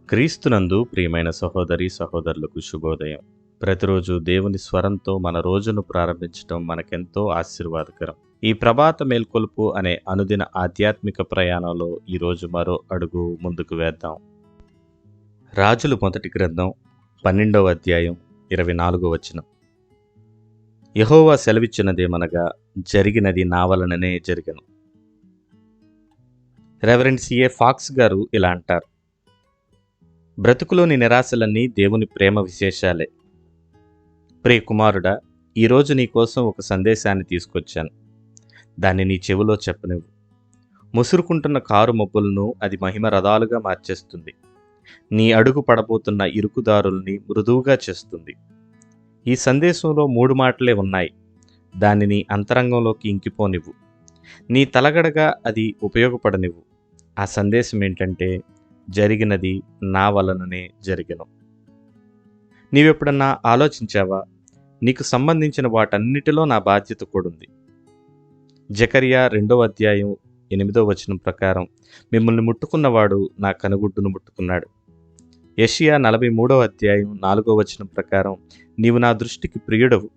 క్రీస్తునందు ప్రియమైన సహోదరి సహోదరులకు శుభోదయం. ప్రతిరోజు దేవుని స్వరంతో మన రోజును ప్రారంభించడం మనకెంతో ఆశీర్వాదకరం. ఈ ప్రభాత మేల్కొలుపు అనే అనుదిన ఆధ్యాత్మిక ప్రయాణంలో ఈరోజు మరో అడుగు ముందుకు వేద్దాం. రాజులు మొదటి గ్రంథం 12వ అధ్యాయం 24వ వచనం. యెహోవా సెలవిచ్చినదేమనగా, జరిగినది నా వలననే జరిగెను. రెవరెండ్ సిఏ ఫాక్స్ గారు ఇలా అంటారు: బ్రతుకులోని నిరాశలన్నీ దేవుని ప్రేమ విశేషాలే. ప్రియ కుమారుడా, ఈరోజు నీకోసం ఒక సందేశాన్ని తీసుకొచ్చాను. దాన్ని నీ చెవిలో చెప్పనివ్వు. ముసురుకుంటున్న కారు మబ్బులను అది మహిమ రథాలుగా మార్చేస్తుంది. నీ అడుగు పడబోతున్న ఇరుకుదారుల్ని మృదువుగా చేస్తుంది. ఈ సందేశంలో 3 మాటలే ఉన్నాయి. దాన్ని నీ అంతరంగంలోకి ఇంకిపోనివ్వు. నీ తలగడగా అది ఉపయోగపడనివ్వు. ఆ సందేశం ఏంటంటే, జరిగినది నా వలననే జరిగెను. నీవెప్పుడన్నా ఆలోచించావా? నీకు సంబంధించిన వాటన్నిటిలో నా బాధ్యత కూడుంది. జకర్యా 2వ అధ్యాయం 8వ వచనం ప్రకారం, మిమ్మల్ని ముట్టుకున్నవాడు నా కనుగుడ్డును ముట్టుకున్నాడు. యెషయా 43వ అధ్యాయం 4వ వచనం ప్రకారం, నీవు నా దృష్టికి ప్రియుడవు,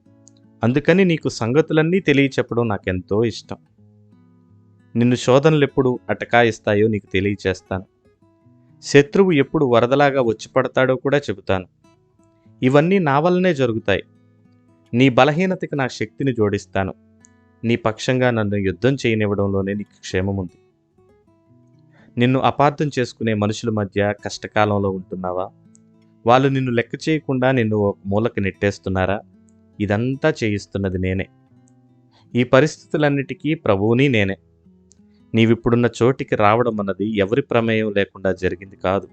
అందుకని నీకు సంగతులన్నీ తెలియచెప్పడం నాకెంతో ఇష్టం. నిన్ను శోధనలెప్పుడు అటకాయిస్తాయో నీకు తెలియచేస్తాను. శత్రువు ఎప్పుడు వరదలాగా వచ్చి పడతాడో కూడా చెబుతాను. ఇవన్నీ నా వల్లనే జరుగుతాయి. నీ బలహీనతకి నా శక్తిని జోడిస్తాను. నీ పక్షంగా నన్ను యుద్ధం చేయనివ్వడంలోనే నీకు క్షేమముంది. నిన్ను అపార్థం చేసుకునే మనుషుల మధ్య కష్టకాలంలో ఉంటున్నావా? వాళ్ళు నిన్ను లెక్క చేయకుండా నిన్ను ఒక మూలకి నెట్టేస్తున్నారా? ఇదంతా చేయిస్తున్నది నేనే. ఈ పరిస్థితులన్నిటికీ ప్రభువుని నేనే. నీవిప్పుడున్న చోటికి రావడం అన్నది ఎవరి ప్రమేయం లేకుండా జరిగింది కాదు.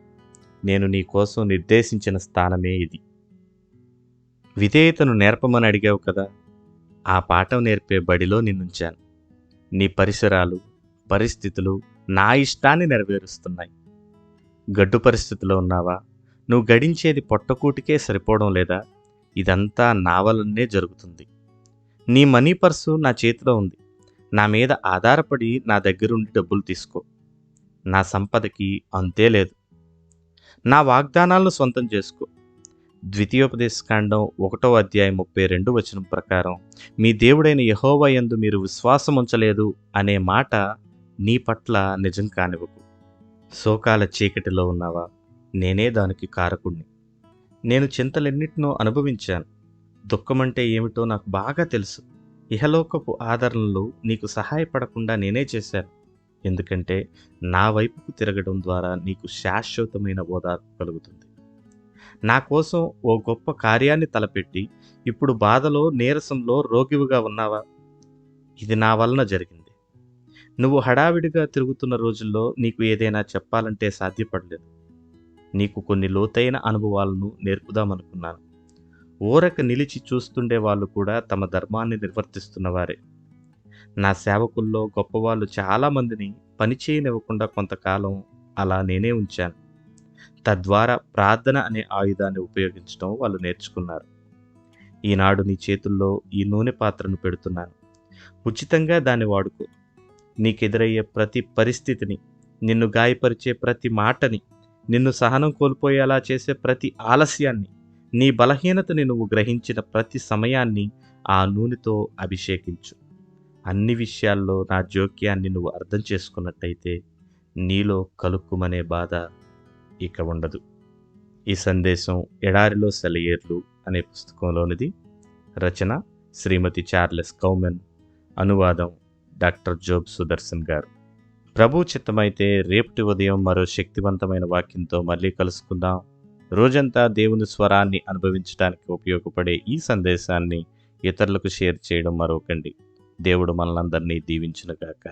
నేను నీ కోసం నిర్దేశించిన స్థానమే ఇది. విధేయతను నేర్పమని అడిగావు కదా, ఆ పాఠం నేర్పే బడిలో నిన్నుంచాను. నీ పరిసరాలు, పరిస్థితులు నా ఇష్టాన్ని నెరవేరుస్తున్నాయి. గడ్డు పరిస్థితిలో ఉన్నావా? నువ్వు గడించేది పొట్టకూటికే సరిపోవడం లేదా? ఇదంతా నా వల్లనే జరుగుతుంది. నీ మనీ పర్సు నా చేతిలో ఉంది. నా మీద ఆధారపడి నా దగ్గరుండి డబ్బులు తీసుకో. నా సంపదకి అంతే లేదు. నా వాగ్దానాలను సొంతం చేసుకో. ద్వితీయోపదేశకాండం 1వ అధ్యాయం 32వ వచనం ప్రకారం, మీ దేవుడైన యెహోవా యందు మీరు విశ్వాసం ఉంచలేదు అనే మాట నీ పట్ల నిజం కానివ్వకు. శోకాల చీకటిలో ఉన్నావా? నేనే దానికి కారకుణ్ణి. నేను చింతలెన్నిటినో అనుభవించాను. దుఃఖమంటే ఏమిటో నాకు బాగా తెలుసు. ఇహలోకపు ఆదరణలు నీకు సహాయపడకుండా నేనే చేశాను. ఎందుకంటే నా వైపుకు తిరగడం ద్వారా నీకు శాశ్వతమైన ఓదార్పు కలుగుతుంది. నా కోసం ఓ గొప్ప కార్యాన్ని తలపెట్టి ఇప్పుడు బాధలో, నీరసంలో రోగివిగా ఉన్నావా? ఇది నా వలన జరిగింది. నువ్వు హడావిడిగా తిరుగుతున్న రోజుల్లో నీకు ఏదైనా చెప్పాలంటే సాధ్యపడలేదు. నీకు కొన్ని లోతైన అనుభవాలను నేర్పుదామనుకున్నాను. ఊరక నిలిచి చూస్తుండే వాళ్ళు కూడా తమ ధర్మాన్ని నిర్వర్తిస్తున్నవారే. నా సేవకుల్లో గొప్పవాళ్ళు చాలామందిని పని చేయనివ్వకుండా కొంతకాలం అలా నేనే ఉంచాను. తద్వారా ప్రార్థన అనే ఆయుధాన్ని ఉపయోగించడం వాళ్ళు నేర్చుకున్నారు. ఈనాడు నీ చేతుల్లో ఈ నూనె పాత్రను పెడుతున్నాను. ఉచితంగా దాన్ని వాడుకో. నీకెదురయ్యే ప్రతి పరిస్థితిని, నిన్ను గాయపరిచే ప్రతి మాటని, నిన్ను సహనం కోల్పోయేలా చేసే ప్రతి ఆలస్యాన్ని, నీ బలహీనతని నువ్వు గ్రహించిన ప్రతి సమయాన్ని ఆ నూనెతో అభిషేకించు. అన్ని విషయాల్లో నా జోక్యాన్ని నువ్వు అర్థం చేసుకున్నట్టయితే నీలో కలుక్కుమనే బాధ ఇక ఉండదు. ఈ సందేశం ఎడారిలో సెలయేర్లు అనే పుస్తకంలోనిది. రచన శ్రీమతి చార్లెస్ కౌమెన్. అనువాదం డాక్టర్ జోబ్ సుదర్శన్ గారు. ప్రభు చిత్తమైతే రేపటి ఉదయం మరో శక్తివంతమైన వాక్యంతో మళ్ళీ కలుసుకుందాం. రోజంతా దేవుని స్వరాన్ని అనుభవించడానికి ఉపయోగపడే ఈ సందేశాన్ని ఇతరులకు షేర్ చేయడం మరొకండి. దేవుడు మనలందరినీ దీవించునుగాక.